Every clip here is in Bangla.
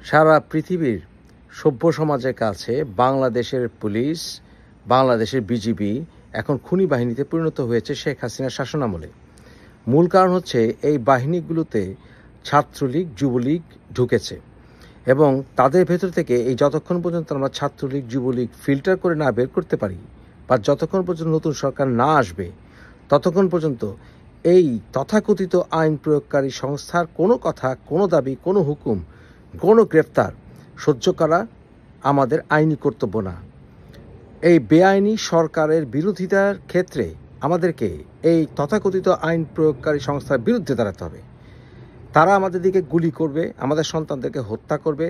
সারা পৃথিবীর সভ্য সমাজের কাছে বাংলাদেশের পুলিশ, বাংলাদেশের বিজিবি এখন খুনি বাহিনীতে পরিণত হয়েছে শেখ হাসিনার শাসনামলে। মূল কারণ হচ্ছে এই বাহিনীগুলোতে ছাত্রলীগ, যুবলীগ ঢুকেছে এবং তাদের ভেতর থেকে এই যতক্ষণ পর্যন্ত আমরা ছাত্রলীগ, যুবলীগ ফিল্টার করে না বের করতে পারি বা যতক্ষণ পর্যন্ত নতুন সরকার না আসবে ততক্ষণ পর্যন্ত এই তথাকথিত আইন প্রয়োগকারী সংস্থার কোনো কথা, কোনো দাবি, কোনো হুকুম, কোনো গ্রেফতার সহ্য করা আমাদের আইনি কর্তব্য না। এই বেআইনি সরকারের বিরোধিতার ক্ষেত্রে আমাদেরকে এই তথাকথিত আইন প্রয়োগকারী সংস্থার বিরুদ্ধে দাঁড়াতে হবে। তারা আমাদের দিকে গুলি করবে, আমাদের সন্তানদেরকে হত্যা করবে,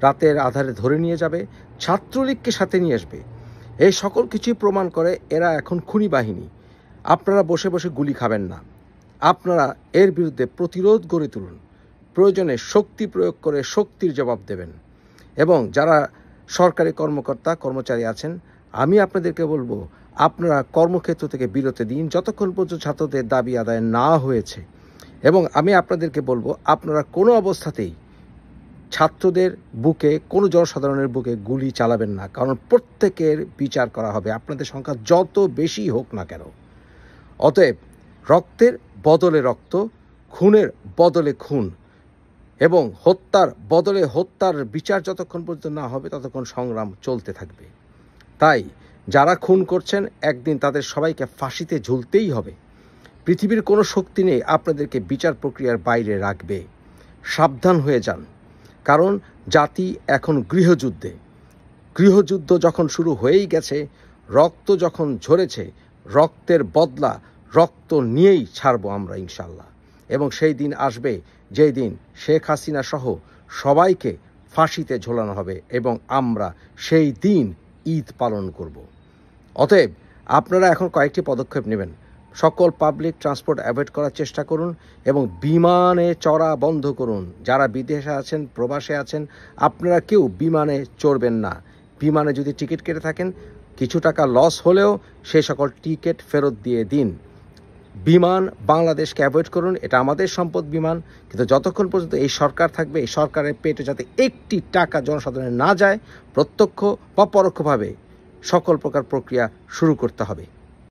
রাতের আধারে ধরে নিয়ে যাবে, ছাত্রলীগকে সাথে নিয়ে আসবে। এই সকল কিছুই প্রমাণ করে এরা এখন খুনি বাহিনী। আপনারা বসে বসে গুলি খাবেন না, আপনারা এর বিরুদ্ধে প্রতিরোধ গড়ে তুলুন। প্রয়োজনে শক্তি প্রয়োগ করে শক্তির জবাব দেবেন। এবং যারা সরকারি কর্মকর্তা কর্মচারী আছেন, আমি আপনাদেরকে বলবো আপনারা কর্মক্ষেত্র থেকে বিরতি দিন যতক্ষণ পর্যন্ত ছাত্রদের দাবি আদায় না হয়েছে। এবং আমি আপনাদেরকে বলবো আপনারা কোনো অবস্থাতেই ছাত্রদের বুকে, কোনো জনসাধারণের বুকে গুলি চালাবেন না, কারণ প্রত্যেকের বিচার করা হবে, আপনাদের সংখ্যা যত বেশি হোক না কেন। অতএব রক্তের বদলে রক্ত, খুনের বদলে খুন এবং হত্যার বদলে হত্যার বিচার যতক্ষণ পর্যন্ত না হবে ততক্ষণ সংগ্রাম চলতে থাকবে। তাই যারা খুন করছেন একদিন তাদের সবাইকে ফাঁসিতে ঝুলতেই হবে। পৃথিবীর কোনো শক্তি নেই আপনাদেরকে বিচার প্রক্রিয়ার বাইরে রাখবে। সাবধান হয়ে যান, কারণ জাতি এখন গৃহযুদ্ধ যখন শুরু হয়েই গেছে, রক্ত যখন ঝরেছে, রক্তের বদলা রক্ত নিয়েই ছাড়বো আমরা ইনশাল্লাহ। এবং সেই দিন আসবে যেই দিন শেখ হাসিনা সহ সবাইকে ফাঁসিতে ঝোলানো হবে এবং আমরা সেই দিন ঈদ পালন করব। অতএব আপনারা এখন কয়েকটি পদক্ষেপ নেবেন। সকল পাবলিক ট্রান্সপোর্ট অ্যাভয়েড করার চেষ্টা করুন এবং বিমানে চড়া বন্ধ করুন। যারা বিদেশে আছেন, প্রবাসে আছেন, আপনারা কেউ বিমানে চড়বেন না। বিমানে যদি টিকিট কেটে থাকেন, কিছু টাকা লস হলেও সেই সকল টিকিট ফেরত দিয়ে দিন। বিমান বাংলাদেশকে অ্যাভয়েড করুন, এটা আমাদের সম্পদ বিমান। কিন্তু যতক্ষণ পর্যন্ত এই সরকার থাকবে, এই সরকারের পেটে যাতে একটি টাকা জনসাধারণের না যায়, প্রত্যক্ষ বা পরোক্ষভাবে সকল প্রকার প্রক্রিয়া শুরু করতে হবে।